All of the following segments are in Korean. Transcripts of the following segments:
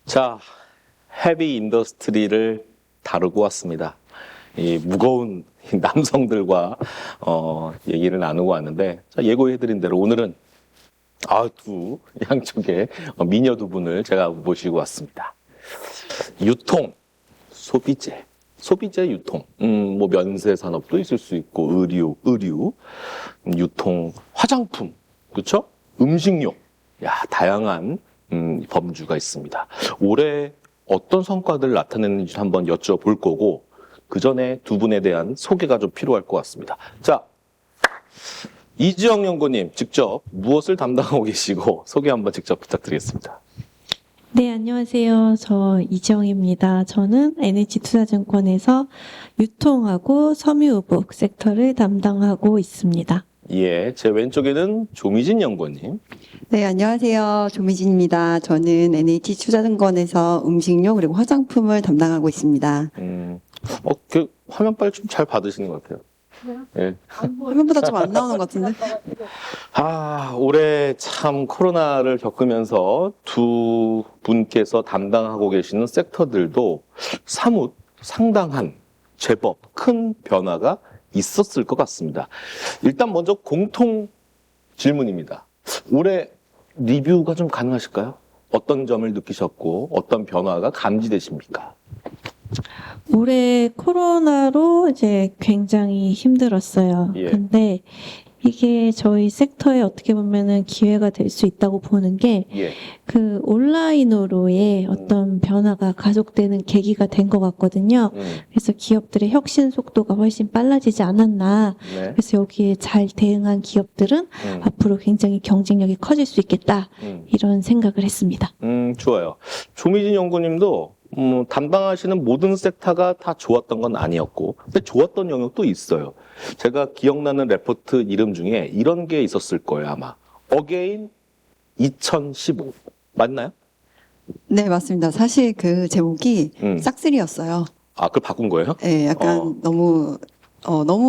자, 헤비 인더스트리를 다루고 왔습니다. 이 무거운 남성들과 얘기를 나누고 왔는데, 자, 예고해드린 대로 오늘은 양쪽에 미녀 두 분을 제가 모시고 왔습니다. 유통, 소비재 유통, 뭐 면세 산업도 있을 수 있고 의류, 유통, 화장품, 그렇죠? 음식료, 다양한 범주가 있습니다. 올해 어떤 성과들 나타냈는지 한번 여쭤볼 거고, 그 전에 두 분에 대한 소개가 좀 필요할 것 같습니다. 자, 이지영 연구님 직접 무엇을 담당하고 계시고 소개 한번 직접 부탁드리겠습니다. 네, 안녕하세요. 저 이지영입니다. 저는 NH투자증권에서 유통하고 섬유의복 섹터를 담당하고 있습니다. 예, 제 왼쪽에는 조미진 연구원님. 네, 안녕하세요. 조미진입니다. 저는 NH투자증권에서 음식료 그리고 화장품을 담당하고 있습니다. 그 화면 빨리 좀 잘 받으시는 것 같아요. 예. 화면보다 좀 안 나오는 것 같은데? 올해 참 코로나를 겪으면서 두 분께서 담당하고 계시는 섹터들도 사뭇 상당한 제법 큰 변화가 있었을 것 같습니다. 일단 먼저 공통 질문입니다. 올해 리뷰가 좀 가능하실까요? 어떤 점을 느끼셨고 어떤 변화가 감지되십니까? 올해 코로나로 이제 굉장히 힘들었어요. 예. 근데 이게 저희 섹터에 어떻게 보면은 기회가 될 수 있다고 보는 게 예. 그 온라인으로의 어떤 변화가 가속되는 계기가 된 것 같거든요. 그래서 기업들의 혁신 속도가 훨씬 빨라지지 않았나. 네. 그래서 여기에 잘 대응한 기업들은 앞으로 굉장히 경쟁력이 커질 수 있겠다. 이런 생각을 했습니다. 좋아요. 조미진 연구님도 담당하시는 모든 섹터가 다 좋았던 건 아니었고, 근데 좋았던 영역도 있어요. 제가 기억나는 레포트 이름 중에 이런 게 있었을 거예요, 아마. 어게인 2015. 맞나요? 네, 맞습니다. 사실 그 제목이 싹쓸이였어요. 그걸 바꾼 거예요? 네, 약간 너무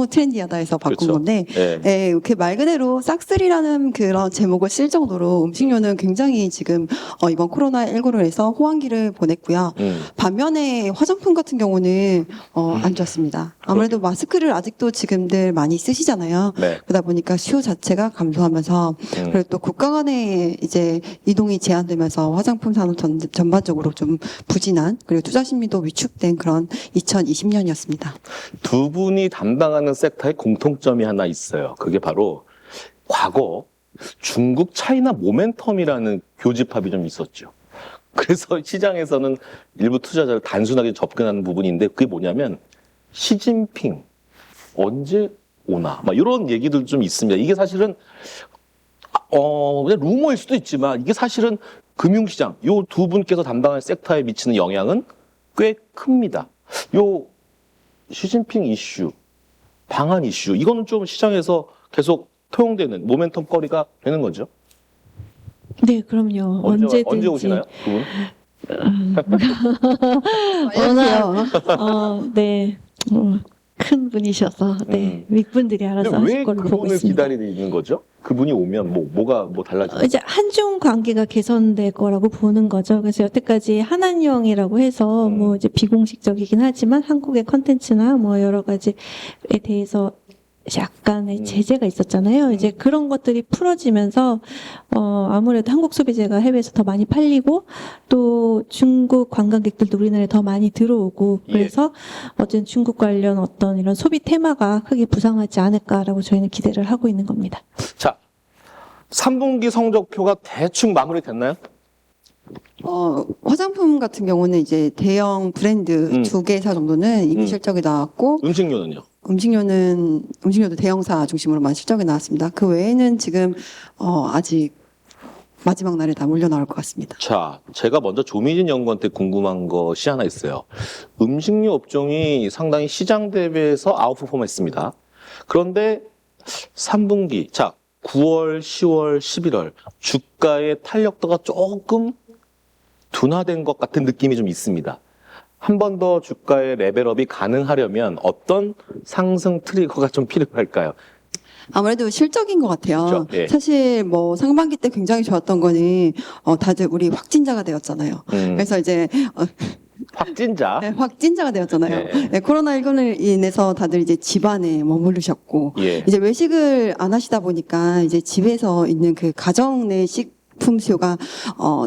트렌디하다 해서 바꾼 그렇죠. 건데, 예. 예, 이렇게 말 그대로 싹쓸이라는 그런 제목을 쓸 정도로 음식료는 굉장히 지금 이번 코로나19로 해서 호황기를 보냈고요. 반면에 화장품 같은 경우는 안 좋았습니다. 아무래도 마스크를 아직도 지금들 많이 쓰시잖아요. 네. 그러다 보니까 수요 자체가 감소하면서 그리고 또 국가 간의 이제 이동이 제한되면서 화장품 산업 전반적으로 좀 부진한 그리고 투자 심리도 위축된 그런 2020년이었습니다. 두 분이 담당하는 섹터에 공통점이 하나 있어요. 그게 바로 과거 중국 차이나 모멘텀이라는 교집합이 좀 있었죠. 그래서 시장에서는 일부 투자자를 단순하게 접근하는 부분인데 그게 뭐냐면 시진핑 언제 오나 막 이런 얘기들 좀 있습니다. 이게 사실은 그냥 루머일 수도 있지만 이게 사실은 금융시장 요 두 분께서 담당하는 섹터에 미치는 영향은 꽤 큽니다. 요 시진핑 이슈 방한 이슈 이거는 좀 시장에서 계속 토용되는 모멘텀 거리가 되는 거죠. 네, 그럼요. 언제 언제든지. 오시나요? 두 분? 안녕하세요. 네. 큰 분이셔서, 네. 윗분들이 알아서 근데 왜 하실 걸로 보고 그분을 있습니다. 기다리는 거죠? 그분이 오면 뭐가 달라지나요? 이제 한중 관계가 개선될 거라고 보는 거죠. 그래서 여태까지 한한령이라고 해서 뭐 이제 비공식적이긴 하지만 한국의 컨텐츠나 뭐 여러 가지에 대해서 약간의 제재가 있었잖아요. 이제 그런 것들이 풀어지면서 아무래도 한국 소비재가 해외에서 더 많이 팔리고 또 중국 관광객들도 우리나라에 더 많이 들어오고 그래서 어쨌든 중국 관련 어떤 이런 소비 테마가 크게 부상하지 않을까라고 저희는 기대를 하고 있는 겁니다. 자, 3분기 성적표가 대충 마무리됐나요? 화장품 같은 경우는 이제 대형 브랜드 두 개사 정도는 이미 실적이 나왔고, 음식료는요? 음식료도 대형사 중심으로만 실적이 나왔습니다. 그 외에는 지금 아직 마지막 날에 다 몰려 나올 것 같습니다. 자, 제가 먼저 조미진 연구원한테 궁금한 것이 하나 있어요. 음식료 업종이 상당히 시장 대비해서 아웃퍼폼했습니다. 그런데 3분기, 자, 9월, 10월, 11월 주가의 탄력도가 조금 둔화된 것 같은 느낌이 좀 있습니다. 한 번 더 주가의 레벨업이 가능하려면 어떤 상승 트리거가 좀 필요할까요? 아무래도 실적인 것 같아요. 실적, 예. 사실 뭐 상반기 때 굉장히 좋았던 거는 다들 우리 확진자가 되었잖아요. 그래서 이제 확진자. 네, 확진자가 되었잖아요. 네. 네, 코로나19로 인해서 다들 이제 집안에 머무르셨고 예. 이제 외식을 안 하시다 보니까 이제 집에서 있는 그 가정 내 식품 수요가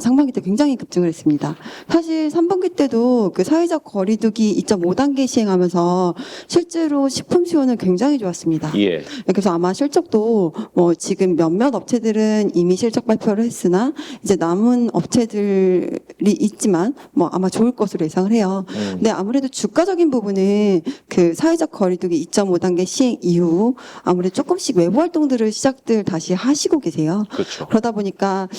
상반기 때 굉장히 급증을 했습니다. 사실 3분기 때도 그 사회적 거리두기 2.5단계 시행하면서 실제로 식품 수요는 굉장히 좋았습니다. 예. 그래서 아마 실적도 뭐 지금 몇몇 업체들은 이미 실적 발표를 했으나 이제 남은 업체들이 있지만 뭐 아마 좋을 것으로 예상을 해요. 근데 아무래도 주가적인 부분은 그 사회적 거리두기 2.5단계 시행 이후 아무래도 조금씩 외부 활동들을 시작들 다시 하시고 계세요. 그렇죠. 그러다 보니까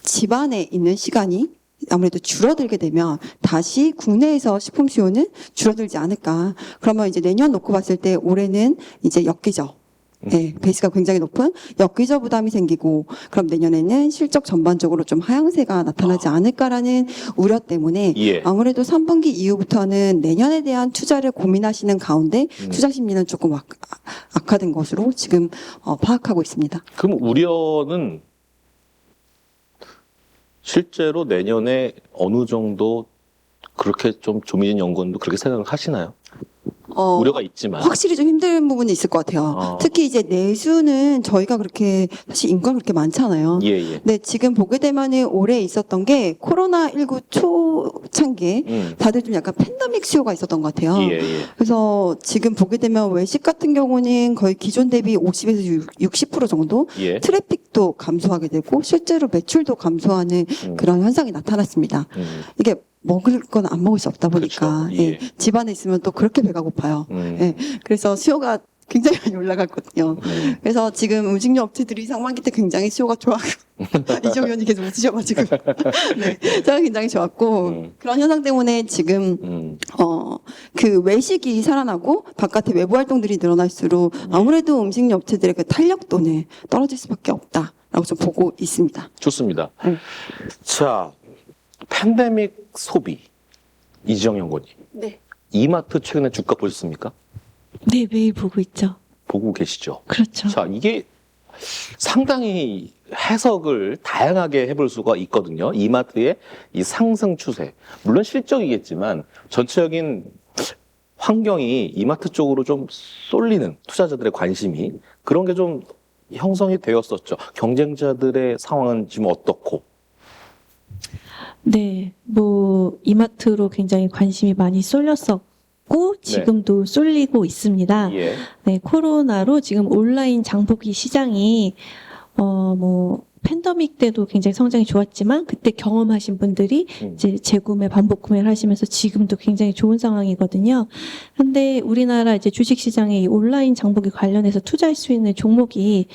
집안에 있는 시간이 아무래도 줄어들게 되면 다시 국내에서 식품 수요는 줄어들지 않을까. 그러면 이제 내년 놓고 봤을 때 올해는 이제 역기저. 네, 베이스가 굉장히 높은 역기저 부담이 생기고 그럼 내년에는 실적 전반적으로 좀 하향세가 나타나지 않을까라는 우려 때문에 예. 아무래도 3분기 이후부터는 내년에 대한 투자를 고민하시는 가운데 투자 심리는 조금 악화된 것으로 지금 파악하고 있습니다. 그럼 우려는 실제로 내년에 어느 정도 그렇게 좀 조민진 연구원도 그렇게 생각을 하시나요? 우려가 있지만. 확실히 좀 힘든 부분이 있을 것 같아요. 특히 이제 내수는 저희가 그렇게 사실 인구가 그렇게 많지 않아요. 예, 예. 근데 지금 보게 되면은 올해 있었던 게 코로나19 초창기에 다들 좀 약간 팬데믹 수요가 있었던 것 같아요. 예, 예. 그래서 지금 보게 되면 외식 같은 경우는 거의 기존 대비 50에서 60% 정도 예. 트래픽도 감소하게 되고 실제로 매출도 감소하는 그런 현상이 나타났습니다. 이게 먹을 건 안 먹을 수 없다 보니까 그렇죠. 예. 예, 집안에 있으면 또 그렇게 배가 고파요. 예, 그래서 수요가 굉장히 많이 올라갔거든요. 그래서 지금 음식료 업체들이 상반기 때 굉장히 수요가 좋아하고 이정 의원이 계속 웃으셔가지고 네, 수요가 굉장히 좋았고 그런 현상 때문에 지금 그 외식이 살아나고 바깥에 외부 활동들이 늘어날수록 아무래도 음식료 업체들의 그 탄력도는 떨어질 수밖에 없다라고 좀 보고 있습니다. 좋습니다. 자, 팬데믹 소비. 이지영 연구원님. 네. 이마트 최근에 주가 보셨습니까? 네, 매일 보고 있죠. 보고 계시죠? 그렇죠. 자, 이게 상당히 해석을 다양하게 해볼 수가 있거든요. 이마트의 이 상승 추세. 물론 실적이겠지만 전체적인 환경이 이마트 쪽으로 좀 쏠리는 투자자들의 관심이 그런 게 좀 형성이 되었었죠. 경쟁자들의 상황은 지금 어떻고? 네, 뭐 이마트로 굉장히 관심이 많이 쏠렸었고 지금도 쏠리고 있습니다. 예. 네, 코로나로 지금 온라인 장보기 시장이 뭐 팬데믹 때도 굉장히 성장이 좋았지만 그때 경험하신 분들이 이제 재구매, 반복 구매를 하시면서 지금도 굉장히 좋은 상황이거든요. 근데 우리나라 이제 주식 시장에 이 온라인 장보기 관련해서 투자할 수 있는 종목이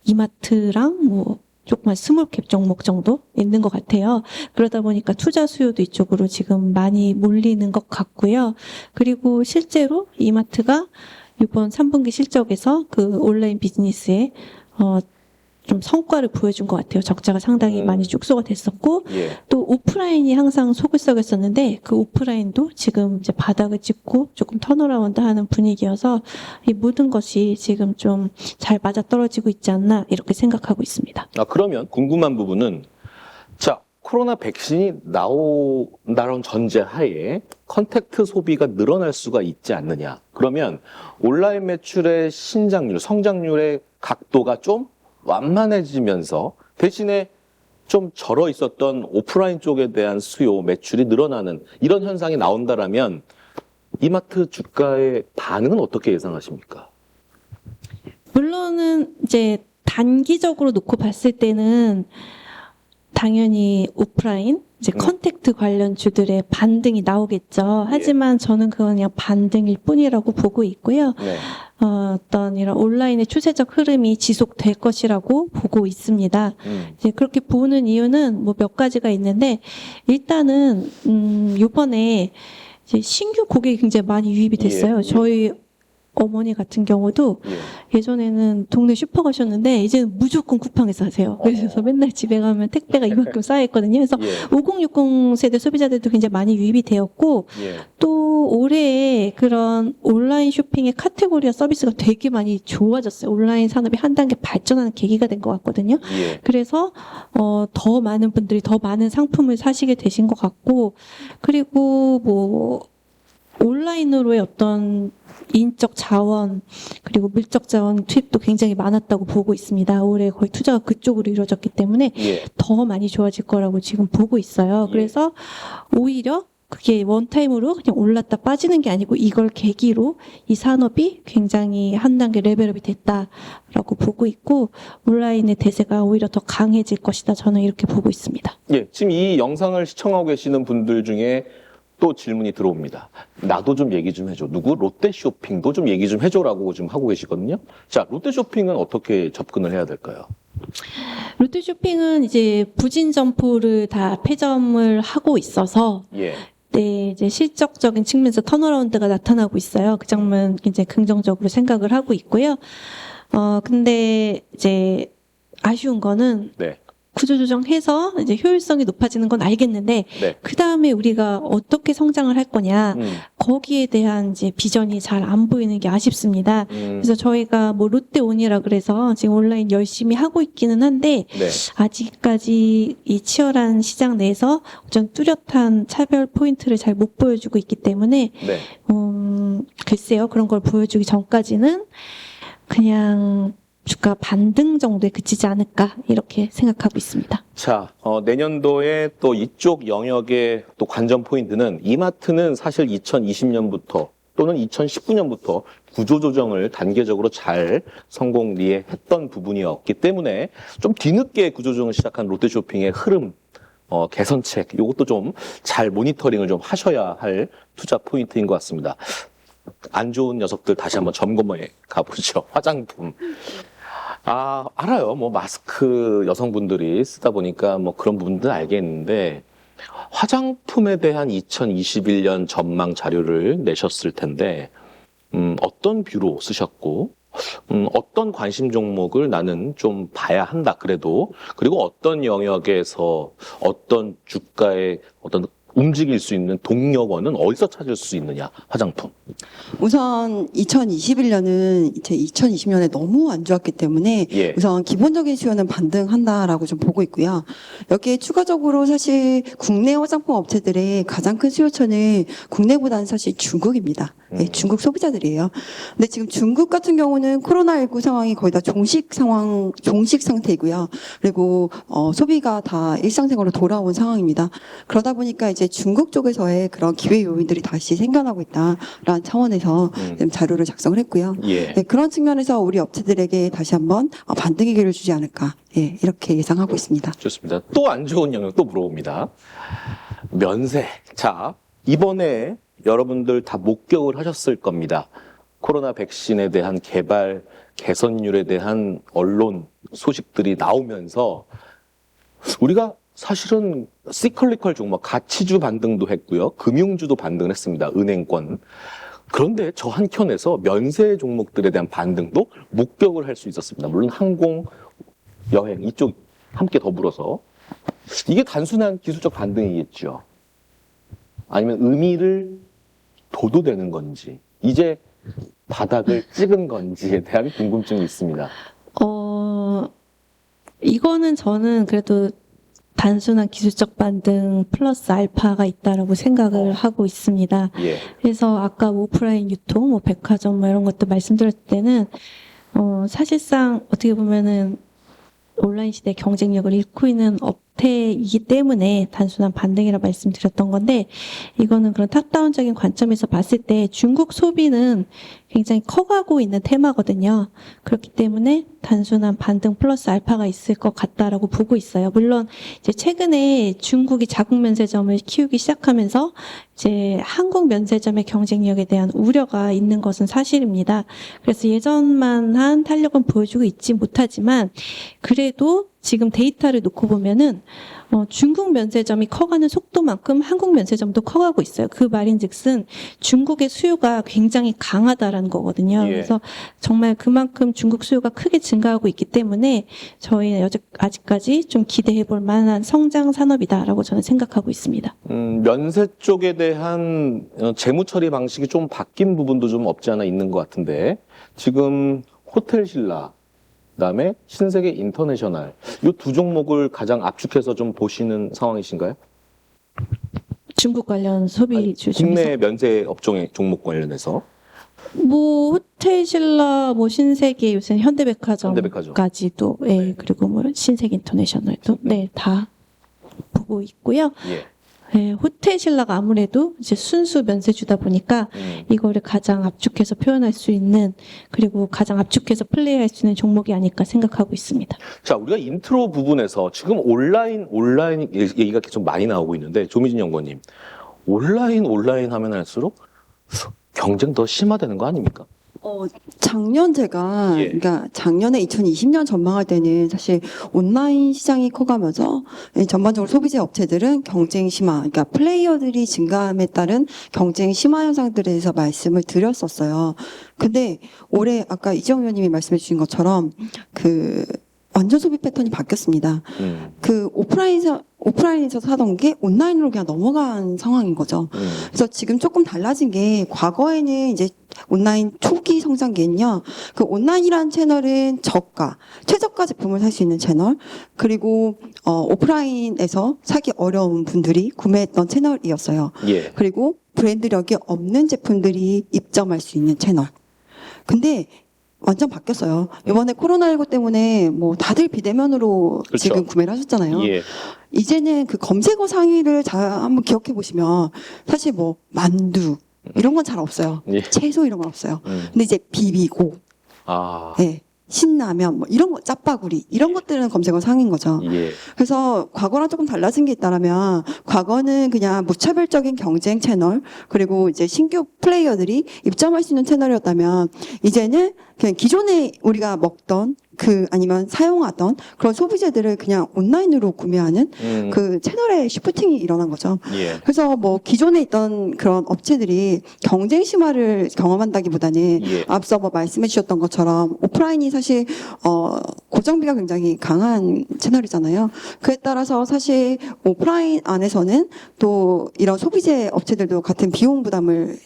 이마트랑 뭐 조그만 스몰캡 종목 정도 있는 것 같아요. 그러다 보니까 투자 수요도 이쪽으로 지금 많이 몰리는 것 같고요. 그리고 실제로 이마트가 이번 3분기 실적에서 그 온라인 비즈니스에 좀 성과를 보여준 것 같아요. 적자가 상당히 많이 축소가 됐었고 예. 또 오프라인이 항상 속을 썩였었는데 그 오프라인도 지금 이제 바닥을 찍고 조금 턴어라운드 하는 분위기여서 이 모든 것이 지금 좀 잘 맞아떨어지고 있지 않나 이렇게 생각하고 있습니다. 그러면 궁금한 부분은 자, 코로나 백신이 나온다는 전제 하에 컨택트 소비가 늘어날 수가 있지 않느냐. 그러면 온라인 매출의 신장률, 성장률의 각도가 좀 완만해지면서 대신에 좀 절어 있었던 오프라인 쪽에 대한 수요, 매출이 늘어나는 이런 현상이 나온다라면 이마트 주가의 반응은 어떻게 예상하십니까? 물론은 이제 단기적으로 놓고 봤을 때는 당연히 오프라인 이제 컨택트 관련 주들의 반등이 나오겠죠. 하지만 저는 그건 그냥 반등일 뿐이라고 보고 있고요. 네. 어떤 이런 온라인의 추세적 흐름이 지속될 것이라고 보고 있습니다. 이제 그렇게 보는 이유는 뭐 몇 가지가 있는데 일단은 요번에 이제 신규 고객이 굉장히 많이 유입이 됐어요. 예, 예. 저희 어머니 같은 경우도 예. 예전에는 동네 슈퍼 가셨는데 이제는 무조건 쿠팡에서 하세요. 그래서 맨날 집에 가면 택배가 이만큼 쌓여있거든요. 그래서 예. 5060 세대 소비자들도 굉장히 많이 유입이 되었고 예. 또 올해 그런 온라인 쇼핑의 카테고리와 서비스가 되게 많이 좋아졌어요. 온라인 산업이 한 단계 발전하는 계기가 된 것 같거든요. 예. 그래서 더 많은 분들이 더 많은 상품을 사시게 되신 것 같고 그리고 뭐 온라인으로의 어떤 인적 자원 그리고 물적 자원 투입도 굉장히 많았다고 보고 있습니다. 올해 거의 투자가 그쪽으로 이루어졌기 때문에 예. 더 많이 좋아질 거라고 지금 보고 있어요. 예. 그래서 오히려 그게 원타임으로 그냥 올랐다 빠지는 게 아니고 이걸 계기로 이 산업이 굉장히 한 단계 레벨업이 됐다라고 보고 있고 온라인의 대세가 오히려 더 강해질 것이다. 저는 이렇게 보고 있습니다. 예. 지금 이 영상을 시청하고 계시는 분들 중에 또 질문이 들어옵니다. 나도 좀 얘기 좀 해줘. 누구? 롯데쇼핑도 좀 얘기 좀 해줘라고 지금 하고 계시거든요. 자, 롯데쇼핑은 어떻게 접근을 해야 될까요? 롯데쇼핑은 이제 부진 점포를 다 폐점을 하고 있어서 예. 네, 이제 실적적인 측면에서 턴어라운드가 나타나고 있어요. 그 점은 굉장히 긍정적으로 생각을 하고 있고요. 근데 이제 아쉬운 거는 네. 구조조정해서 이제 효율성이 높아지는 건 알겠는데 네. 그 다음에 우리가 어떻게 성장을 할 거냐 거기에 대한 이제 비전이 잘 안 보이는 게 아쉽습니다. 그래서 저희가 뭐 롯데온이라 그래서 지금 온라인 열심히 하고 있기는 한데 네. 아직까지 이 치열한 시장 내에서 좀 뚜렷한 차별 포인트를 잘 못 보여주고 있기 때문에 네. 글쎄요 그런 걸 보여주기 전까지는 그냥 주가 반등 정도에 그치지 않을까 이렇게 생각하고 있습니다. 자, 내년도에 또 이쪽 영역의 또 관전 포인트는 이마트는 사실 2020년부터 또는 2019년부터 구조조정을 단계적으로 잘 성공 리해했던 부분이었기 때문에 좀 뒤늦게 구조조정을 시작한 롯데쇼핑의 흐름, 개선책, 이것도 좀 잘 모니터링을 좀 하셔야 할 투자 포인트인 것 같습니다. 안 좋은 녀석들 다시 한번 점검해 가보죠. 화장품. 알아요. 뭐 마스크 여성분들이 쓰다 보니까 뭐 그런 부분들 알겠는데 화장품에 대한 2021년 전망 자료를 내셨을 텐데 어떤 뷰로 쓰셨고 어떤 관심 종목을 나는 좀 봐야 한다 그래도 그리고 어떤 영역에서 어떤 주가의 어떤 움직일 수 있는 동력원은 어디서 찾을 수 있느냐 화장품. 우선 2021년은 2020년에 너무 안 좋았기 때문에 예. 우선 기본적인 수요는 반등한다라고 좀 보고 있고요. 여기에 추가적으로 사실 국내 화장품 업체들의 가장 큰 수요처는 국내보다는 사실 중국입니다. 네, 중국 소비자들이에요. 근데 지금 중국 같은 경우는 코로나19 상황이 거의 다 종식 상태이고요. 그리고 소비가 다 일상생활로 돌아온 상황입니다. 그러다 보니까 이제 중국 쪽에서의 그런 기회 요인들이 다시 생겨나고 있다라는 차원에서 지금 자료를 작성을 했고요. 예. 네, 그런 측면에서 우리 업체들에게 다시 한번 반등의 기회를 주지 않을까 이렇게 예상하고 있습니다. 좋습니다. 또 안 좋은 영역 또 물어봅니다. 면세. 자, 이번에 여러분들 다 목격을 하셨을 겁니다. 코로나 백신에 대한 개발, 개선률에 대한 언론 소식들이 나오면서 우리가 사실은 시클리컬 종목, 가치주 반등도 했고요. 금융주도 반등을 했습니다. 은행권. 그런데 저 한켠에서 면세 종목들에 대한 반등도 목격을 할 수 있었습니다. 물론 항공, 여행 이쪽 함께 더불어서 이게 단순한 기술적 반등이겠죠. 아니면 의미를 도도되는 건지 이제 바닥을 찍은 건지에 대한 궁금증이 있습니다. 이거는 저는 그래도 단순한 기술적 반등 플러스 알파가 있다라고 생각을 하고 있습니다. 예. 그래서 아까 오프라인 유통, 뭐 백화점 뭐 이런 것도 말씀드렸을 때는 사실상 어떻게 보면은 온라인 시대 경쟁력을 잃고 있는 업태이기 때문에 단순한 반등이라 말씀드렸던 건데 이거는 그런 탑다운적인 관점에서 봤을 때 중국 소비는 굉장히 커가고 있는 테마거든요. 그렇기 때문에 단순한 반등 플러스 알파가 있을 것 같다라고 보고 있어요. 물론 이제 최근에 중국이 자국 면세점을 키우기 시작하면서 이제 한국 면세점의 경쟁력에 대한 우려가 있는 것은 사실입니다. 그래서 예전만한 탄력은 보여주고 있지 못하지만 그래도 지금 데이터를 놓고 보면은 중국 면세점이 커가는 속도만큼 한국 면세점도 커가고 있어요. 그 말인즉슨 중국의 수요가 굉장히 강하다라는 증가하는 거거든요. 예. 그래서 정말 그만큼 중국 수요가 크게 증가하고 있기 때문에 저희는 아직까지 좀 기대해 볼 만한 성장 산업이다라고 저는 생각하고 있습니다. 면세 쪽에 대한 재무 처리 방식이 좀 바뀐 부분도 좀 없지 않아 있는 것 같은데 지금 호텔 신라 그다음에 신세계 인터내셔널 이 두 종목을 가장 압축해서 좀 보시는 상황이신가요? 중국 관련 소비주 중에서 국내 면세 업종의 종목 관련해서 뭐 호텔 신라, 뭐 신세계, 요새 현대백화점까지도, 예, 그리고 뭐 신세계 인터내셔널도, 네, 다 보고 있고요. 예. 예, 호텔 신라가 아무래도 이제 순수 면세주다 보니까 이거를 가장 압축해서 표현할 수 있는, 그리고 가장 압축해서 플레이할 수 있는 종목이 아닐까 생각하고 있습니다. 자, 우리가 인트로 부분에서 지금 온라인 얘기가 계속 많이 나오고 있는데 조미진 연구원님, 온라인 하면 할수록 경쟁 더 심화되는 거 아닙니까? 작년 제가, 예. 그러니까 작년에 2020년 전망할 때는 사실 온라인 시장이 커가면서 전반적으로 소비재 업체들은 경쟁 심화, 그러니까 플레이어들이 증가함에 따른 경쟁 심화 현상들에 대해서 말씀을 드렸었어요. 근데 올해 아까 이정 의원님이 말씀해 주신 것처럼 완전 소비 패턴이 바뀌었습니다. 오프라인에서 사던 게 온라인으로 그냥 넘어간 상황인 거죠. 그래서 지금 조금 달라진 게 과거에는 이제 온라인 초기 성장기는요. 그 온라인이라는 채널은 최저가 제품을 살 수 있는 채널, 그리고 오프라인에서 사기 어려운 분들이 구매했던 채널이었어요. 예. 그리고 브랜드력이 없는 제품들이 입점할 수 있는 채널. 근데 완전 바뀌었어요. 이번에 코로나19 때문에 뭐 다들 비대면으로 그렇죠. 지금 구매를 하셨잖아요. 예. 이제는 그 검색어 상위를 잘 한번 기억해 보시면 사실 뭐 만두 이런 건 잘 없어요. 예. 채소 이런 건 없어요. 근데 이제 비비고, 아. 예, 신라면 뭐 이런 거, 짜파구리 이런 것들은 검색어 상인 거죠. 예. 그래서 과거랑 조금 달라진 게 있다라면 과거는 그냥 무차별적인 경쟁 채널 그리고 이제 신규 플레이어들이 입점할 수 있는 채널이었다면 이제는 그냥 기존에 우리가 먹던 아니면 사용하던 그런 소비재들을 그냥 온라인으로 구매하는 그 채널의 시프팅이 일어난 거죠. 예. 그래서 뭐 기존에 있던 그런 업체들이 경쟁 심화를 경험한다기보다는 예. 앞서 뭐 말씀해 주셨던 것처럼 오프라인이 사실 고정비가 굉장히 강한 채널이잖아요. 그에 따라서 사실 오프라인 안에서는 또 이런 소비재 업체들도 같은 비용 부담을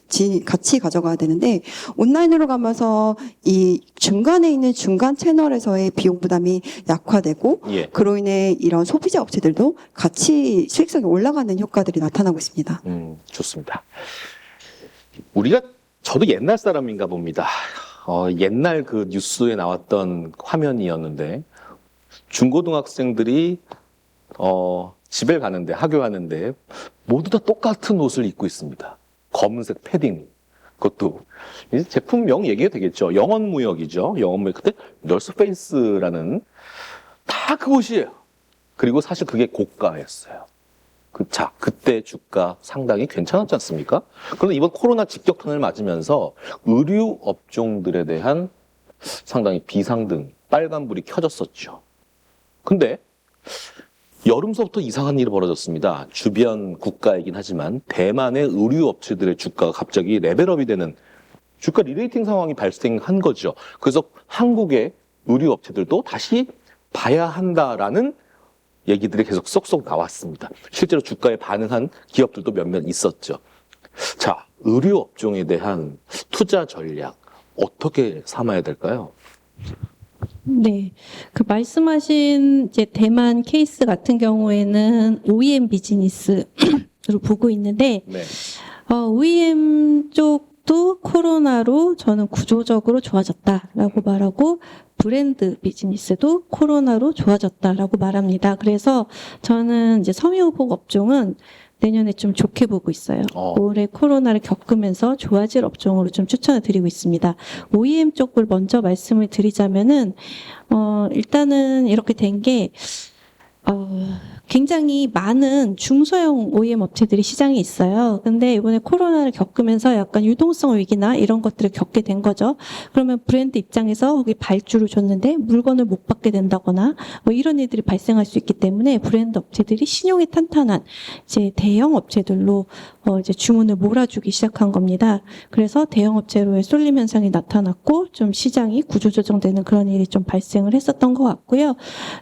같이 가져가야 되는데 온라인으로 가면서 이 중간에 있는 중간 채널에서의 비용 부담이 약화되고 예. 그로 인해 이런 소비자 업체들도 같이 수익성이 올라가는 효과들이 나타나고 있습니다. 좋습니다. 저도 옛날 사람인가 봅니다. 옛날 그 뉴스에 나왔던 화면이었는데 중고등학생들이 집에 가는데 학교 가는데 모두 다 똑같은 옷을 입고 있습니다. 검은색 패딩. 그것도 이제 제품명 얘기가 되겠죠. 영원무역이죠. 영원무역. 그때 널스페이스라는 다 그것이에요. 그리고 사실 그게 고가였어요. 그때 주가 상당히 괜찮았지 않습니까? 그런데 이번 코로나 직격탄을 맞으면서 의류 업종들에 대한 상당히 비상등, 빨간불이 켜졌었죠. 근데 여름서부터 이상한 일이 벌어졌습니다. 주변 국가이긴 하지만 대만의 의류 업체들의 주가가 갑자기 레벨업이 되는 주가 리레이팅 상황이 발생한 거죠. 그래서 한국의 의류 업체들도 다시 봐야 한다라는 얘기들이 계속 쏙쏙 나왔습니다. 실제로 주가에 반응한 기업들도 몇몇 있었죠. 자, 의류 업종에 대한 투자 전략 어떻게 삼아야 될까요? 네. 말씀하신 이제 대만 케이스 같은 경우에는 OEM 비즈니스로 보고 있는데, 네. OEM 쪽도 코로나로 저는 구조적으로 좋아졌다라고 말하고, 브랜드 비즈니스도 코로나로 좋아졌다라고 말합니다. 그래서 저는 이제 섬유호복 업종은 내년에 좀 좋게 보고 있어요. 올해 코로나를 겪으면서 좋아질 업종으로 좀 추천을 드리고 있습니다. OEM 쪽을 먼저 말씀을 드리자면은, 일단은 이렇게 된 게, 굉장히 많은 중소형 OEM 업체들이 시장에 있어요. 근데 이번에 코로나를 겪으면서 약간 유동성 위기나 이런 것들을 겪게 된 거죠. 그러면 브랜드 입장에서 거기 발주를 줬는데 물건을 못 받게 된다거나 뭐 이런 일들이 발생할 수 있기 때문에 브랜드 업체들이 신용이 탄탄한 이제 대형 업체들로 이제 주문을 몰아주기 시작한 겁니다. 그래서 대형 업체로의 쏠림 현상이 나타났고 좀 시장이 구조조정되는 그런 일이 좀 발생을 했었던 것 같고요.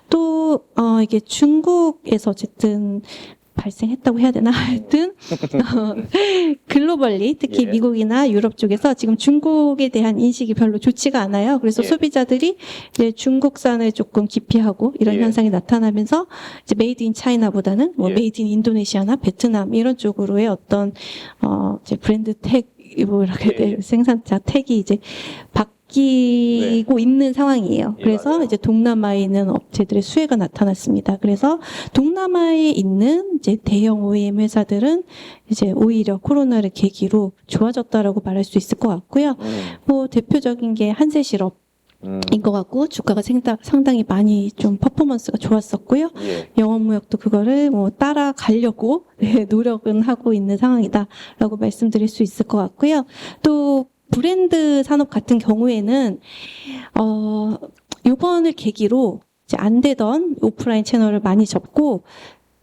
또 이게 중국에서 어쨌든 발생했다고 해야 되나? 하여튼 글로벌리 특히 예. 미국이나 유럽 쪽에서 지금 중국에 대한 인식이 별로 좋지가 않아요. 그래서 예. 소비자들이 이제 중국산을 조금 기피하고 이런 예. 현상이 나타나면서 이제 메이드 인 차이나보다는 뭐 예. 메이드 인 인도네시아나 베트남 이런 쪽으로의 어떤 이제 브랜드 택 뭐라고 해야 예, 돼 예. 생산자 택이 이제 바뀌고 있는 상황이에요. 예, 그래서 맞아요. 이제 동남아에 있는 업체들의 수혜가 나타났습니다. 그래서 동남아에 있는 이제 대형 OEM 회사들은 이제 오히려 코로나를 계기로 좋아졌다라고 말할 수 있을 것 같고요. 뭐 대표적인 게 한세실업. 인 것 같고 주가가 상당히 많이 좀 퍼포먼스가 좋았었고요. 예. 영업무역도 그거를 뭐 따라가려고 노력은 하고 있는 상황이다라고 말씀드릴 수 있을 것 같고요. 또 브랜드 산업 같은 경우에는 요번을 계기로 이제 안 되던 오프라인 채널을 많이 접고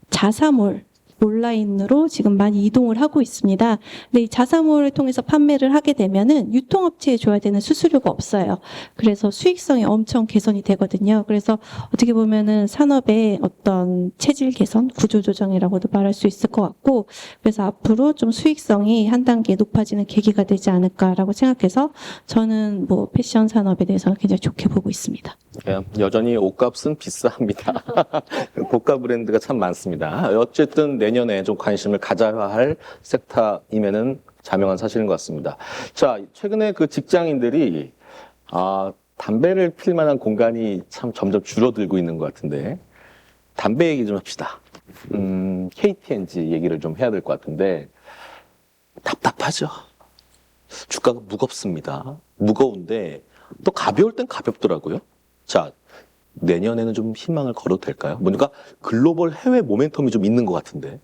자사몰 온라인으로 지금 많이 이동을 하고 있습니다. 근데 이 자사몰을 통해서 판매를 하게 되면은 유통업체에 줘야 되는 수수료가 없어요. 그래서 수익성이 엄청 개선이 되거든요. 그래서 어떻게 보면은 산업의 어떤 체질 개선, 구조 조정이라고도 말할 수 있을 것 같고, 그래서 앞으로 좀 수익성이 한 단계 높아지는 계기가 되지 않을까라고 생각해서 저는 뭐 패션 산업에 대해서는 굉장히 좋게 보고 있습니다. 여전히 옷값은 비쌉니다. 고가 브랜드가 참 많습니다. 어쨌든 내년에 좀 관심을 가져야 할 섹터임에는 자명한 사실인 것 같습니다. 자, 최근에 그 직장인들이 담배를 필 만한 공간이 참 점점 줄어들고 있는 것 같은데 담배 얘기 좀 합시다. KT&G 얘기를 좀 해야 될 것 같은데 답답하죠. 주가가 무겁습니다. 무거운데 또 가벼울 땐 가볍더라고요. 자, 내년에는 좀 희망을 걸어도 될까요? 뭔가 글로벌 해외 모멘텀이 좀 있는 것 같은데.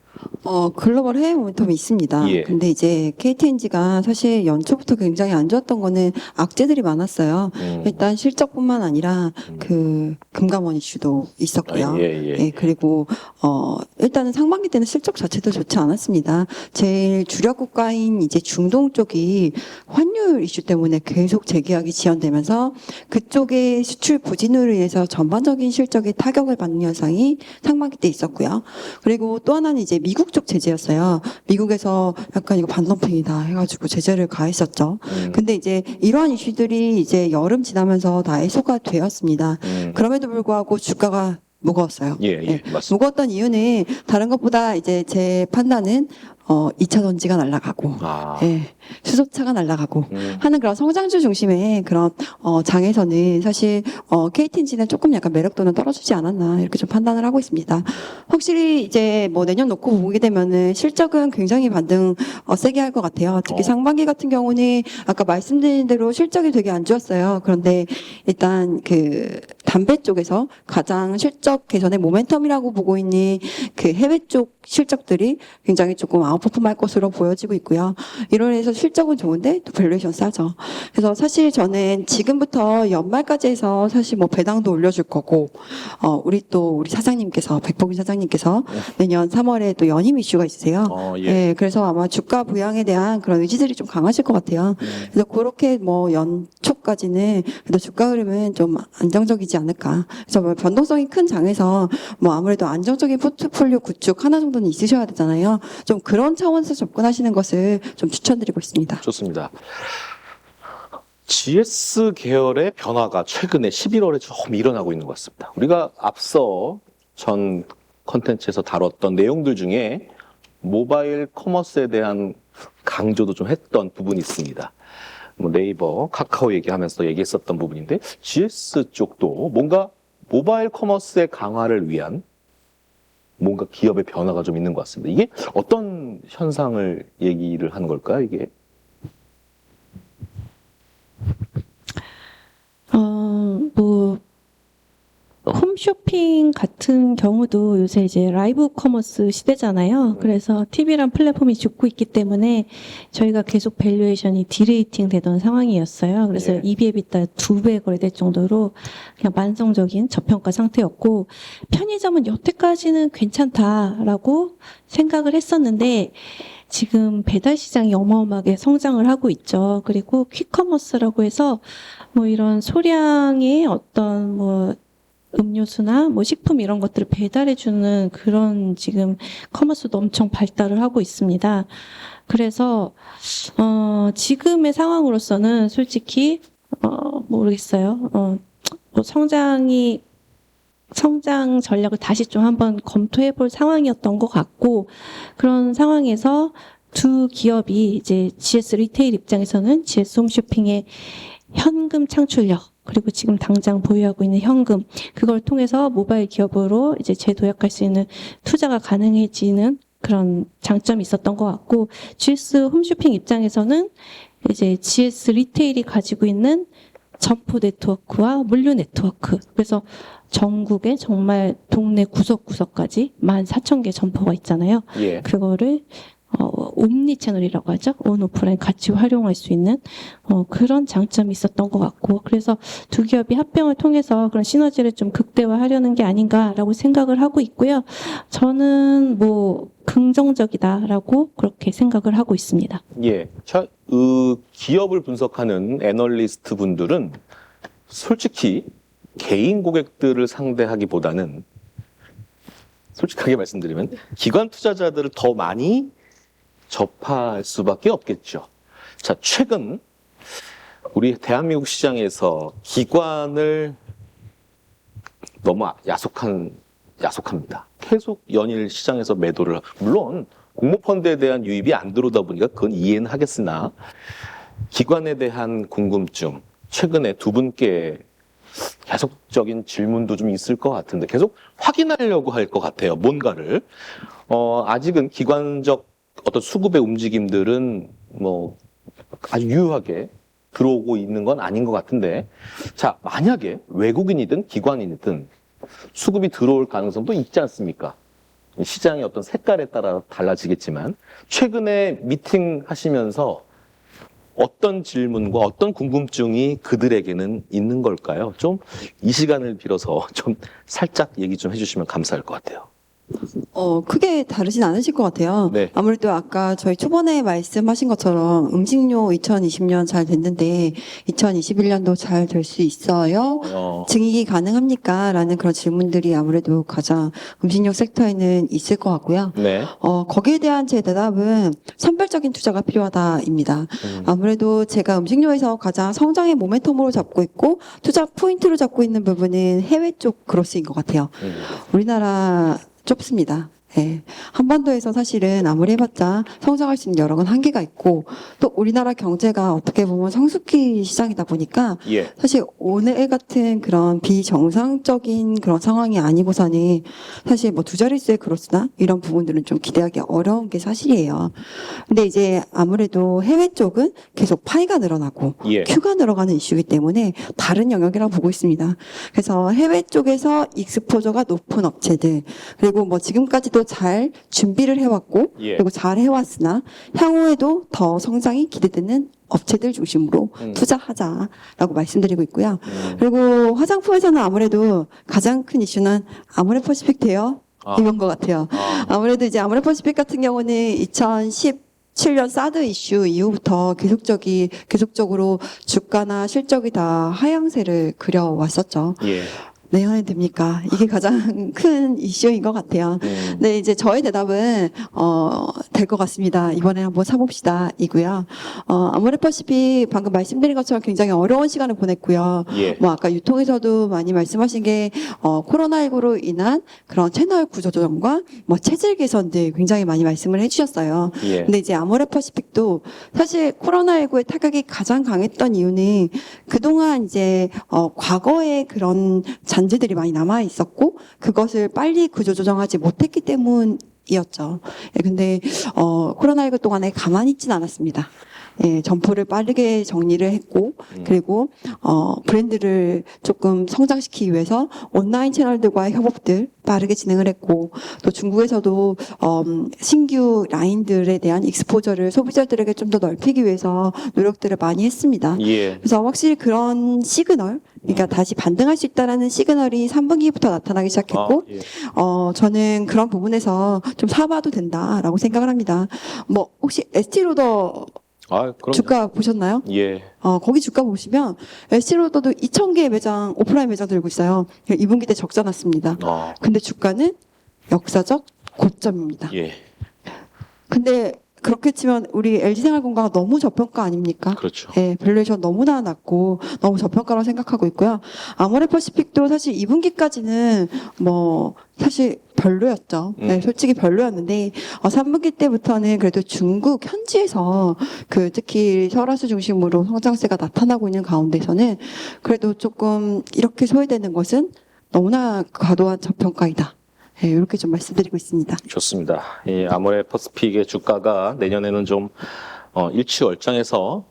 글로벌 해외 모멘텀이 있습니다. 예. 근데 이제 KT&G가 사실 연초부터 굉장히 안 좋았던 거는 악재들이 많았어요. 일단 실적뿐만 아니라 그 금감원 이슈도 있었고요. 예. 그리고 일단은 상반기 때는 실적 자체도 좋지 않았습니다. 제일 주력 국가인 이제 중동 쪽이 환율 이슈 때문에 계속 재계약이 지연되면서 그쪽의 수출 부진으로 인해서 전반적인 실적이 타격을 받는 현상이 상반기 때 있었고요. 그리고 또 하나는 이제 미국 쪽 제재였어요. 미국에서 약간 이거 반덤핑이다 해가지고 제재를 가했었죠. 근데 이제 이러한 이슈들이 이제 여름 지나면서 다 해소가 되었습니다. 그럼에도 불구하고 주가가 무거웠어요. 예, 맞습니다. 무거웠던 이유는 다른 것보다 이제 제 판단은 2차 전지가 날아가고, 수소차가 날아가고 하는 그런 성장주 중심의 그런 장에서는 사실 KT&G는 조금 약간 매력도는 떨어지지 않았나 이렇게 좀 판단을 하고 있습니다. 확실히 이제 뭐 내년 놓고 보게 되면은 실적은 굉장히 반등 세게 할 것 같아요. 특히 상반기 같은 경우는 아까 말씀드린 대로 실적이 되게 안 좋았어요. 그런데 일단 그 담배 쪽에서 가장 실적 개선의 모멘텀이라고 보고 있는 그 해외 쪽 실적들이 굉장히 조금 아웃퍼폼할 것으로 보여지고 있고요. 이런 해서 실적은 좋은데 또 밸류에이션 싸죠. 그래서 사실 저는 지금부터 연말까지 해서 사실 뭐 배당도 올려줄 거고, 우리 사장님께서 백봉인 사장님께서 내년 3월에 또 연임 이슈가 있으세요. 그래서 아마 주가 부양에 대한 그런 의지들이 좀 강하실 것 같아요. 그래서 그렇게 뭐 연초까지는 그래도 주가 흐름은 좀 안정적이지 않을까. 그래서 뭐 변동성이 큰 장에서 뭐 아무래도 안정적인 포트폴리오 구축 하나 정도는 있으셔야 되잖아요. 좀 그런 차원에서 접근하시는 것을 좀 추천드리고 있습니다. 좋습니다. GS 계열의 변화가 최근에 11월에 좀 일어나고 있는 것 같습니다. 우리가 앞서 전 컨텐츠에서 다뤘던 내용들 중에 모바일 커머스에 대한 강조도 좀 했던 부분이 있습니다. 뭐 네이버, 카카오 얘기하면서 얘기했었던 부분인데 GS 쪽도 뭔가 모바일 커머스의 강화를 위한 뭔가 기업의 변화가 좀 있는 것 같습니다. 이게 어떤 현상을 얘기를 하는 걸까요, 이게? 홈쇼핑 같은 경우도 요새 이제 라이브 커머스 시대잖아요. 그래서 TV란 플랫폼이 죽고 있기 때문에 저희가 계속 밸류에이션이 디레이팅 되던 상황이었어요. 그래서 예. EB에 따라 2배 거래될 정도로 그냥 만성적인 저평가 상태였고, 편의점은 여태까지는 괜찮다라고 생각을 했었는데 지금 배달 시장이 어마어마하게 성장을 하고 있죠. 그리고 퀵커머스라고 해서 뭐 이런 소량의 어떤 뭐 음료수나 뭐 식품 이런 것들을 배달해주는 그런 지금 커머스도 엄청 발달을 하고 있습니다. 그래서 지금의 상황으로서는 솔직히 모르겠어요. 뭐 성장 전략을 다시 좀 한번 검토해 볼 상황이었던 것 같고, 그런 상황에서 두 기업이 이제 GS 리테일 입장에서는 GS 홈쇼핑의 현금 창출력, 그리고 지금 당장 보유하고 있는 현금, 그걸 통해서 모바일 기업으로 이제 재도약할 수 있는 투자가 가능해지는 그런 장점이 있었던 것 같고, GS 홈쇼핑 입장에서는 이제 GS 리테일이 가지고 있는 점포 네트워크와 물류 네트워크, 그래서 전국에 정말 동네 구석구석까지 14,000개 점포가 있잖아요. 예. 그거를 옴니 채널이라고 하죠. 온 오프라인 같이 활용할 수 있는 그런 장점이 있었던 것 같고, 그래서 두 기업이 합병을 통해서 그런 시너지를 좀 극대화하려는 게 아닌가라고 생각을 하고 있고요. 저는 뭐 긍정적이다라고 그렇게 생각을 하고 있습니다. 예. 기업을 분석하는 애널리스트 분들은 솔직히 개인 고객들을 상대하기보다는, 솔직하게 말씀드리면 기관 투자자들을 더 많이 접할 수밖에 없겠죠. 자, 최근 우리 대한민국 시장에서 기관을 너무 야속합니다. 계속 연일 시장에서 매도를, 물론 공모펀드에 대한 유입이 안 들어오다 보니까 그건 이해는 하겠으나, 기관에 대한 궁금증, 최근에 두 분께 계속적인 질문도 좀 있을 것 같은데 계속 확인하려고 할 것 같아요. 뭔가를. 아직은 기관적 어떤 수급의 움직임들은 뭐 아주 유효하게 들어오고 있는 건 아닌 것 같은데, 자, 만약에 외국인이든 기관인이든 수급이 들어올 가능성도 있지 않습니까? 시장의 어떤 색깔에 따라 달라지겠지만, 최근에 미팅 하시면서 어떤 질문과 어떤 궁금증이 그들에게는 있는 걸까요? 좀 이 시간을 빌어서 좀 살짝 얘기 좀 해주시면 감사할 것 같아요. 크게 다르진 않으실 것 같아요. 네. 아무래도 아까 저희 초반에 말씀하신 것처럼 음식료 2020년 잘 됐는데 2021년도 잘 될 수 있어요? 증익이 가능합니까? 라는 그런 질문들이 아무래도 가장 음식료 섹터에는 있을 것 같고요. 네. 거기에 대한 제 대답은 선별적인 투자가 필요하다입니다. 아무래도 제가 음식료에서 가장 성장의 모멘텀으로 잡고 있고 투자 포인트로 잡고 있는 부분은 해외 쪽 그로스인 것 같아요. 우리나라 좁습니다. 예. 한반도에서 사실은 아무리 해봤자 성장할 수 있는 여러 건 한계가 있고, 또 우리나라 경제가 어떻게 보면 성숙기 시장이다 보니까 예. 사실 오늘 같은 그런 비정상적인 그런 상황이 아니고서는 사실 뭐 두 자릿수의 그로스나 이런 부분들은 좀 기대하기 어려운 게 사실이에요. 근데 이제 아무래도 해외 쪽은 계속 파이가 늘어나고 예. 큐가 늘어가는 이슈이기 때문에 다른 영역이라고 보고 있습니다. 그래서 해외 쪽에서 익스포저가 높은 업체들, 그리고 뭐 지금까지도 잘 준비를 해왔고 예. 그리고 잘 해왔으나 향후에도 더 성장이 기대되는 업체들 중심으로 투자하자라고 말씀드리고 있고요. 그리고 화장품에서는 아무래도 가장 큰 이슈는 아모레퍼시픽 대여 이건 것 같아요. 아무래도 이제 아모레퍼시픽 같은 경우는 2017년 사드 이슈 이후부터 계속적으로 주가나 실적이 다 하향세를 그려왔었죠. 예. 내년에 됩니까? 이게 가장 큰 이슈인 것 같아요. 네, 이제 저의 대답은 될 것 같습니다. 이번에 한번 사봅시다 이고요. 아모레퍼시픽 방금 말씀드린 것처럼 굉장히 어려운 시간을 보냈고요. 예. 뭐 아까 유통에서도 많이 말씀하신 게 코로나19로 인한 그런 채널 구조 조정과 뭐 체질 개선들 굉장히 많이 말씀을 해주셨어요. 예. 근데 이제 아모레퍼시픽도 사실 코로나19의 타격이 가장 강했던 이유는 그동안 이제 과거의 그런 잔재들이 많이 남아 있었고 그것을 빨리 구조 조정하지 못했기 때문이었죠. 예, 근데 코로나19 동안에 가만히 있지는 않았습니다. 예, 점포를 빠르게 정리를 했고 그리고 브랜드를 조금 성장시키기 위해서 온라인 채널들과의 협업들 빠르게 진행을 했고 또 중국에서도 신규 라인들에 대한 익스포저를 소비자들에게 좀 더 넓히기 위해서 노력들을 많이 했습니다. 예. 그래서 확실히 그런 시그널, 그러니까 다시 반등할 수 있다라는 시그널이 3분기부터 나타나기 시작했고, 예. 저는 그런 부분에서 좀 사봐도 된다라고 생각을 합니다. 뭐 혹시 에스티로더 아, 그럼 주가 보셨나요? 예. 거기 주가 보시면 에스티로더도 2,000개의 매장 오프라인 매장 들고 있어요. 2분기 때 적자 났습니다. 근데 주가는 역사적 고점입니다. 예. 근데 그렇게 치면 우리 LG생활건강은 너무 저평가 아닙니까? 그렇죠. 예, 밸류에이션 너무나 낮고 너무 저평가라고 생각하고 있고요. 아모레퍼시픽도 사실 2분기까지는 뭐 사실 별로였죠. 네, 솔직히 별로였는데 3분기 때부터는 그래도 중국 현지에서 그 특히 설화수 중심으로 성장세가 나타나고 있는 가운데서는 그래도 조금 이렇게 소외되는 것은 너무나 과도한 저평가이다. 네, 이렇게 좀 말씀드리고 있습니다. 좋습니다. 이 아모레퍼시픽의 주가가 내년에는 좀 일취월장해서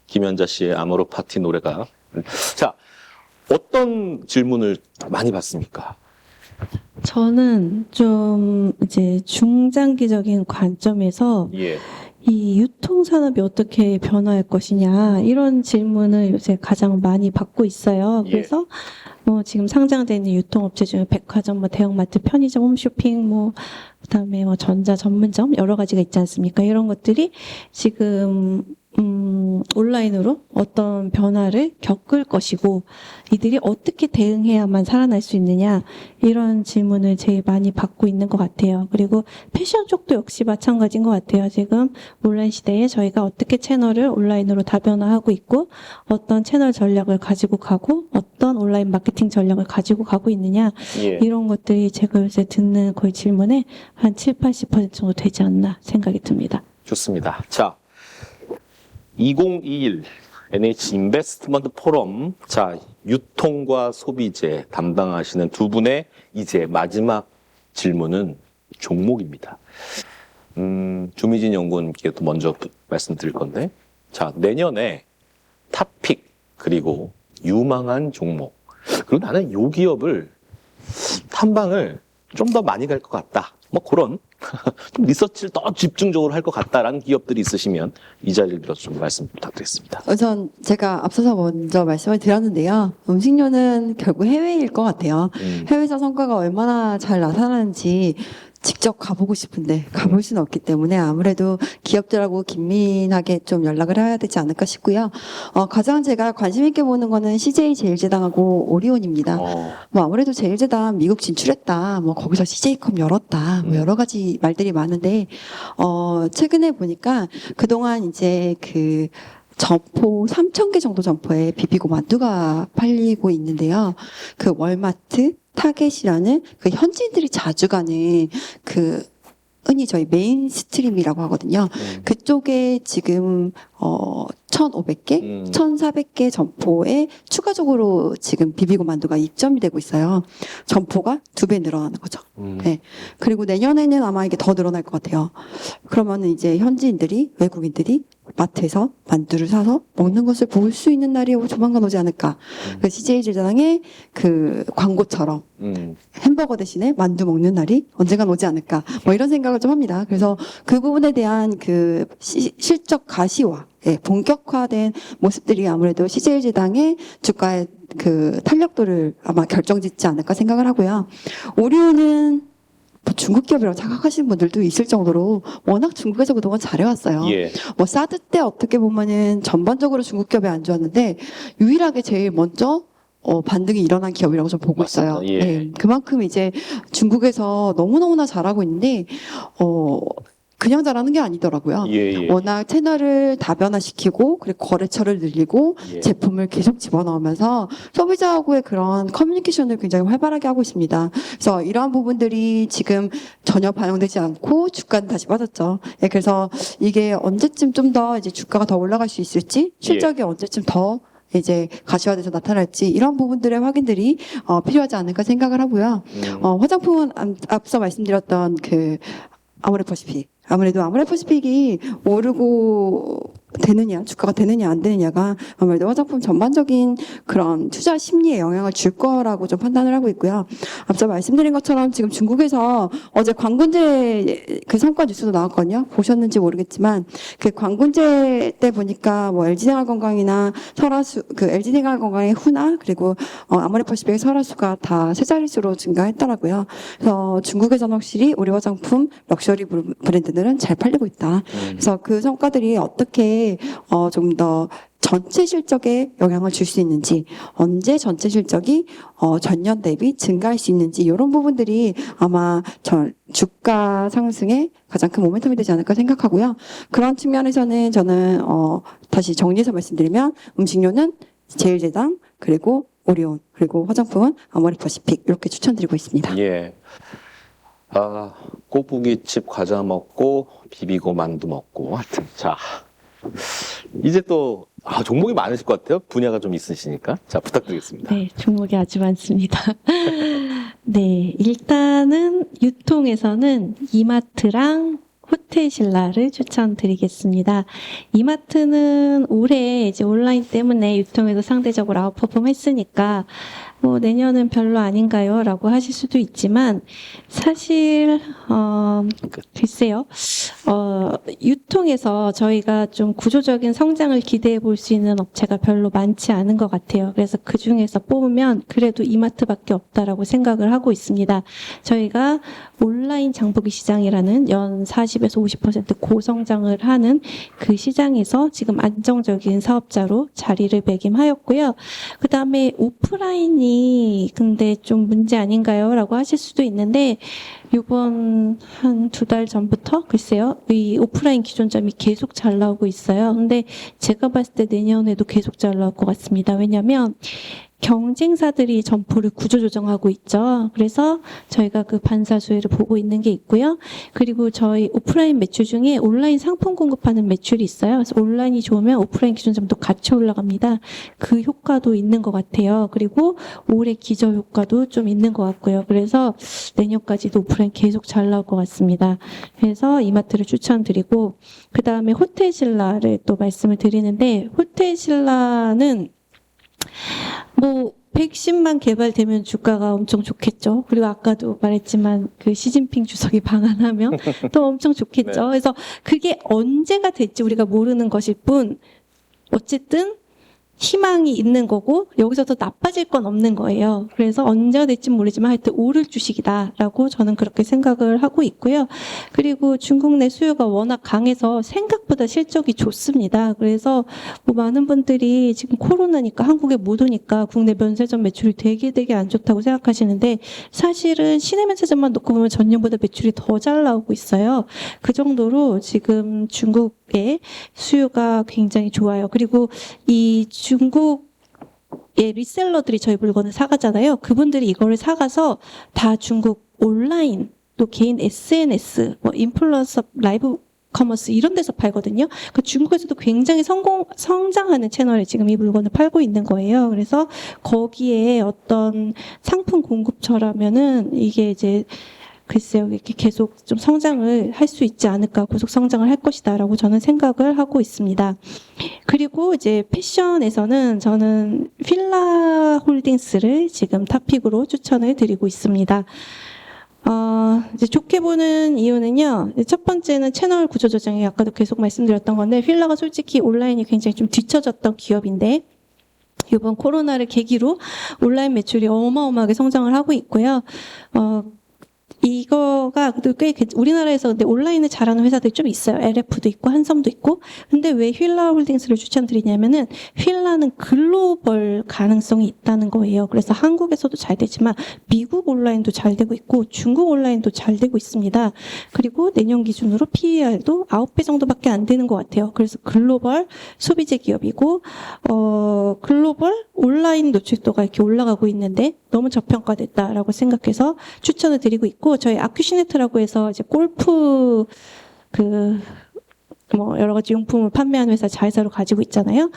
김연자 씨의 아모르 파티 노래가 자 어떤 질문을 많이 받습니까? 저는 좀 이제 중장기적인 관점에서 예. 이 유통산업이 어떻게 변화할 것이냐 이런 질문을 요새 가장 많이 받고 있어요. 예. 그래서 뭐 지금 상장되어 있는 유통업체 중에 백화점, 뭐 대형마트, 편의점, 홈쇼핑, 뭐 그다음에 뭐 전자 전문점 여러 가지가 있지 않습니까? 이런 것들이 지금 온라인으로 어떤 변화를 겪을 것이고 이들이 어떻게 대응해야만 살아날 수 있느냐 이런 질문을 제일 많이 받고 있는 것 같아요. 그리고 패션 쪽도 역시 마찬가지인 것 같아요. 지금 온라인 시대에 저희가 어떻게 채널을 온라인으로 다변화하고 있고 어떤 채널 전략을 가지고 가고 어떤 온라인 마케팅 전략을 가지고 가고 있느냐 예. 이런 것들이 제가 요새 듣는 거의 질문에 한 7, 80% 정도 되지 않나 생각이 듭니다. 좋습니다. 자, 2021 NH 인베스트먼트 포럼 자 유통과 소비재 담당하시는 두 분의 이제 마지막 질문은 종목입니다. 주미진 연구원께도 먼저 말씀드릴 건데 자 내년에 탑픽 그리고 유망한 종목 그리고 나는 요 기업을 탐방을 좀 더 많이 갈 것 같다. 뭐 그런 좀 리서치를 더 집중적으로 할 것 같다라는 기업들이 있으시면 이 자리를 빌어서 좀 말씀 부탁드리겠습니다. 우선 제가 앞서서 먼저 말씀을 드렸는데요. 음식료는 결국 해외일 것 같아요. 해외에서 성과가 얼마나 잘 나타나는지 직접 가보고 싶은데 가볼 수는 없기 때문에 아무래도 기업들하고 긴밀하게 좀 연락을 해야 되지 않을까 싶고요. 가장 제가 관심 있게 보는 거는 CJ 제일제당하고 오리온입니다. 뭐 아무래도 제일제당 미국 진출했다, 뭐 거기서 CJ컵 열었다, 뭐 여러 가지 말들이 많은데 최근에 보니까 그동안 이제 그 점포 3,000개 정도 점포에 비비고 만두가 팔리고 있는데요. 그 월마트, 타겟이라는 그 현지인들이 자주 가는 그 흔히 저희 메인 스트림이라고 하거든요. 그쪽에 지금 1,500개, 1,400개 점포에 추가적으로 지금 비비고 만두가 입점이 되고 있어요. 점포가 2배 늘어나는 거죠. 네. 그리고 내년에는 아마 이게 더 늘어날 것 같아요. 그러면은 이제 현지인들이, 외국인들이 마트에서 만두를 사서 먹는 것을 볼 수 있는 날이 조만간 오지 않을까. 그 CJ 제일제당의 그 광고처럼 햄버거 대신에 만두 먹는 날이 언젠간 오지 않을까. 뭐 이런 생각을 좀 합니다. 그래서 그 부분에 대한 그 실적 가시화, 예, 본격화된 모습들이 아무래도 CJ제당의 주가의 그 탄력도를 아마 결정짓지 않을까 생각을 하고요. 오리온은 뭐 중국 기업이라고 착각하시는 분들도 있을 정도로 워낙 중국에서 그동안 잘해왔어요. 예. 뭐 사드 때 어떻게 보면은 전반적으로 중국 기업이 안 좋았는데 유일하게 제일 먼저 반등이 일어난 기업이라고 좀 보고 맞습니다. 있어요. 예. 네, 그만큼 이제 중국에서 너무너무나 잘하고 있는데 그냥 잘하는 게 아니더라고요. 예. 워낙 채널을 다변화시키고 그리고 거래처를 늘리고 예. 제품을 계속 집어넣으면서 소비자하고의 그런 커뮤니케이션을 굉장히 활발하게 하고 있습니다. 그래서 이러한 부분들이 지금 전혀 반영되지 않고 주가는 다시 빠졌죠. 예, 그래서 이게 언제쯤 좀 더 이제 주가가 더 올라갈 수 있을지 실적이 언제쯤 더 이제 가시화돼서 나타날지 이런 부분들의 확인들이 필요하지 않을까 생각을 하고요. 화장품은 앞서 말씀드렸던 그 아모레퍼시픽. 아무래도 아모레퍼시픽이 오르고 되느냐, 주가가 되느냐 안 되느냐가 아무래도 화장품 전반적인 그런 투자 심리에 영향을 줄 거라고 좀 판단을 하고 있고요. 앞서 말씀드린 것처럼 지금 중국에서 어제 광군제 그 성과 뉴스도 나왔거든요. 보셨는지 모르겠지만 그 광군제 때 보니까 뭐 LG생활건강이나 설화수 그 LG생활건강의 후나 그리고 아모레퍼시픽의 설화수가 다 세 자릿수로 증가했더라고요. 그래서 중국에서는 확실히 우리 화장품 럭셔리 브랜드들은 잘 팔리고 있다. 그래서 그 성과들이 어떻게 좀 더 전체 실적에 영향을 줄 수 있는지, 언제 전체 실적이 전년 대비 증가할 수 있는지 이런 부분들이 아마 주가 상승에 가장 큰 모멘텀이 되지 않을까 생각하고요. 그런 측면에서는 저는 다시 정리해서 말씀드리면 음식료는 제일제당 그리고 오리온 그리고 화장품은 아모레퍼시픽 이렇게 추천드리고 있습니다. 예. 꼬부기칩 과자 먹고 비비고 만두 먹고 하여튼 자 이제 또 종목이 많으실 것 같아요. 분야가 좀 있으시니까 자 부탁드리겠습니다. 네, 종목이 아주 많습니다. 네, 일단은 유통에서는 이마트랑 호텔신라를 추천드리겠습니다. 이마트는 올해 이제 온라인 때문에 유통에서 상대적으로 아웃퍼폼 했으니까 뭐 내년은 별로 아닌가요? 라고 하실 수도 있지만 사실 글쎄요. 유통에서 저희가 좀 구조적인 성장을 기대해 볼 수 있는 업체가 별로 많지 않은 것 같아요. 그래서 그 중에서 뽑으면 그래도 이마트밖에 없다라고 생각을 하고 있습니다. 저희가 온라인 장보기 시장이라는 연 40에서 50% 고성장을 하는 그 시장에서 지금 안정적인 사업자로 자리를 매김하였고요. 그 다음에 오프라인이 근데 좀 문제 아닌가요? 라고 하실 수도 있는데 이번 한 2달 전부터 글쎄요. 이 오프라인 기존점이 계속 잘 나오고 있어요. 근데 제가 봤을 때 내년에도 계속 잘 나올 것 같습니다. 왜냐하면 경쟁사들이 점포를 구조조정하고 있죠. 그래서 저희가 그 반사수혜를 보고 있는 게 있고요. 그리고 저희 오프라인 매출 중에 온라인 상품 공급하는 매출이 있어요. 그래서 온라인이 좋으면 오프라인 기존점도 같이 올라갑니다. 그 효과도 있는 것 같아요. 그리고 올해 기저 효과도 좀 있는 것 같고요. 그래서 내년까지도 오프라인 계속 잘 나올 것 같습니다. 그래서 이마트를 추천드리고 그 다음에 호텔신라를 또 말씀을 드리는데 호텔신라는 뭐 백신만 개발되면 주가가 엄청 좋겠죠. 그리고 아까도 말했지만 그 시진핑 주석이 방한하면 또 엄청 좋겠죠. 네. 그래서 그게 언제가 될지 우리가 모르는 것일 뿐 어쨌든 희망이 있는 거고 여기서 더 나빠질 건 없는 거예요. 그래서 언제가 될지 모르지만 하여튼 오를 주식이다라고 저는 그렇게 생각을 하고 있고요. 그리고 중국 내 수요가 워낙 강해서 생각보다 실적이 좋습니다. 그래서 뭐 많은 분들이 지금 코로나니까 한국에 못 오니까 국내 면세점 매출이 되게 안 좋다고 생각하시는데 사실은 시내 면세점만 놓고 보면 전년보다 매출이 더 잘 나오고 있어요. 그 정도로 지금 중국의 수요가 굉장히 좋아요. 그리고 이 중국의 리셀러들이 저희 물건을 사가잖아요. 그분들이 이거를 사가서 다 중국 온라인 또 개인 SNS, 뭐 인플루언서 라이브 커머스 이런 데서 팔거든요. 그 중국에서도 굉장히 성장하는 채널에 지금 이 물건을 팔고 있는 거예요. 그래서 거기에 어떤 상품 공급처라면은 이게 이제 글쎄요, 이렇게 계속 좀 성장을 할 수 있지 않을까, 고속 성장을 할 것이다라고 저는 생각을 하고 있습니다. 그리고 이제 패션에서는 저는 필라 홀딩스를 지금 탑픽으로 추천을 드리고 있습니다. 이제 좋게 보는 이유는요, 첫 번째는 채널 구조 조정이 아까도 계속 말씀드렸던 건데, 필라가 솔직히 온라인이 굉장히 좀 뒤처졌던 기업인데, 이번 코로나를 계기로 온라인 매출이 어마어마하게 성장을 하고 있고요. 이거가 꽤 우리나라에서 근데 온라인을 잘하는 회사들이 좀 있어요. LF도 있고 한섬도 있고. 근데 왜 휠라 홀딩스를 추천드리냐면은 휠라는 글로벌 가능성이 있다는 거예요. 그래서 한국에서도 잘 되지만 미국 온라인도 잘 되고 있고 중국 온라인도 잘 되고 있습니다. 그리고 내년 기준으로 PER도 9배 정도밖에 안 되는 것 같아요. 그래서 글로벌 소비재 기업이고 글로벌 온라인 노출도가 이렇게 올라가고 있는데 너무 저평가됐다라고 생각해서 추천을 드리고 있고 저희 아큐시네트라고 해서 이제 골프 뭐 여러 가지 용품을 판매하는 회사 자회사로 가지고 있잖아요.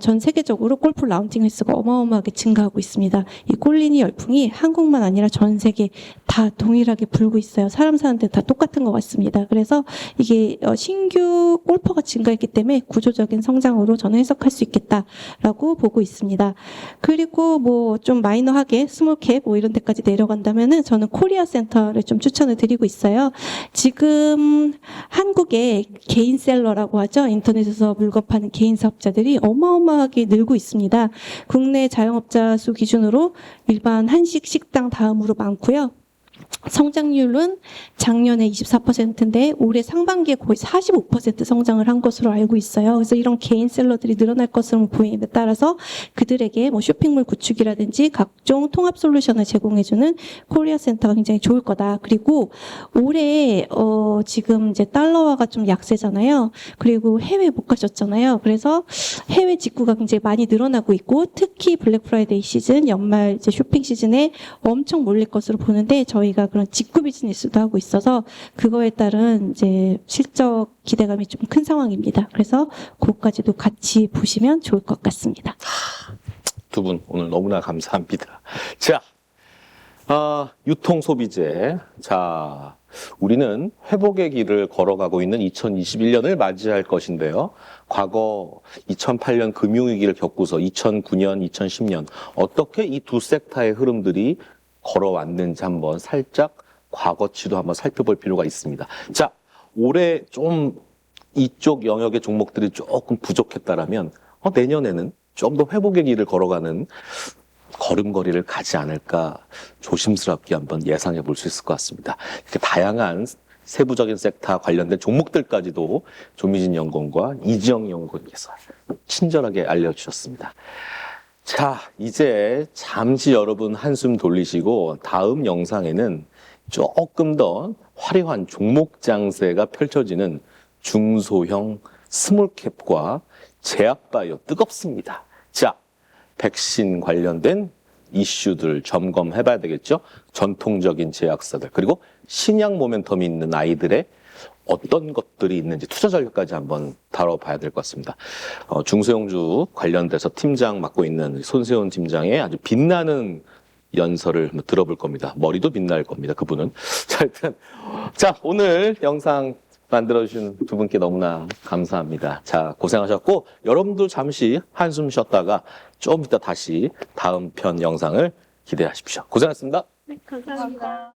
전 세계적으로 골프 라운딩 횟수가 어마어마하게 증가하고 있습니다. 이 콜리니 열풍이 한국만 아니라 전 세계 다 동일하게 불고 있어요. 사람 사는 데 다 똑같은 것 같습니다. 그래서 이게 신규 골퍼가 증가했기 때문에 구조적인 성장으로 저는 해석할 수 있겠다라고 보고 있습니다. 그리고 뭐 좀 마이너하게 스몰캡 뭐 이런 데까지 내려간다면은 저는 코리아 센터를 좀 추천을 드리고 있어요. 지금 한국의 개인 셀러라고 하죠. 인터넷에서 물건 파는 개인 사업자들이 어마어마하게 늘고 있습니다. 국내 자영업자 수 기준으로 일반 한식 식당 다음으로 많고요. 성장률은 작년에 24%인데 올해 상반기에 거의 45% 성장을 한 것으로 알고 있어요. 그래서 이런 개인 셀러들이 늘어날 것으로 보임에 따라서 그들에게 뭐 쇼핑몰 구축이라든지 각종 통합 솔루션을 제공해주는 코리아 센터가 굉장히 좋을 거다. 그리고 올해 지금 이제 달러화가 좀 약세잖아요. 그리고 해외 못 가셨잖아요. 그래서 해외 직구가 굉장히 많이 늘어나고 있고 특히 블랙 프라이데이 시즌 연말 이제 쇼핑 시즌에 엄청 몰릴 것으로 보는데 저희가 그런 직구 비즈니스도 하고 있어서 그거에 따른 이제 실적 기대감이 좀 큰 상황입니다. 그래서 그것까지도 같이 보시면 좋을 것 같습니다. 두 분 오늘 너무나 감사합니다. 자, 유통 소비재. 자, 우리는 회복의 길을 걸어가고 있는 2021년을 맞이할 것인데요. 과거 2008년 금융위기를 겪고서 2009년, 2010년 어떻게 이 두 섹터의 흐름들이 걸어왔는지 한번 살짝 과거치도 한번 살펴볼 필요가 있습니다. 자, 올해 좀 이쪽 영역의 종목들이 조금 부족했다라면 내년에는 좀 더 회복의 길을 걸어가는 걸음걸이를 가지 않을까 조심스럽게 한번 예상해 볼 수 있을 것 같습니다. 이렇게 다양한 세부적인 섹터 관련된 종목들까지도 조미진 연구원과 이지영 연구원께서 친절하게 알려주셨습니다. 자, 이제 잠시 여러분 한숨 돌리시고 다음 영상에는 조금 더 화려한 종목 장세가 펼쳐지는 중소형 스몰캡과 제약바이오 뜨겁습니다. 자, 백신 관련된 이슈들 점검해봐야 되겠죠? 전통적인 제약사들 그리고 신약 모멘텀이 있는 아이들의 어떤 것들이 있는지 투자 전략까지 한번 다뤄봐야 될 것 같습니다. 중소형주 관련돼서 팀장 맡고 있는 손세훈 팀장의 아주 빛나는 연설을 한번 들어볼 겁니다. 머리도 빛날 겁니다. 그분은. 자, 일단 오늘 영상 만들어주신 두 분께 너무나 감사합니다. 자, 고생하셨고 여러분들 잠시 한숨 쉬었다가 좀 이따 다시 다음 편 영상을 기대하십시오. 고생하셨습니다. 네, 감사합니다.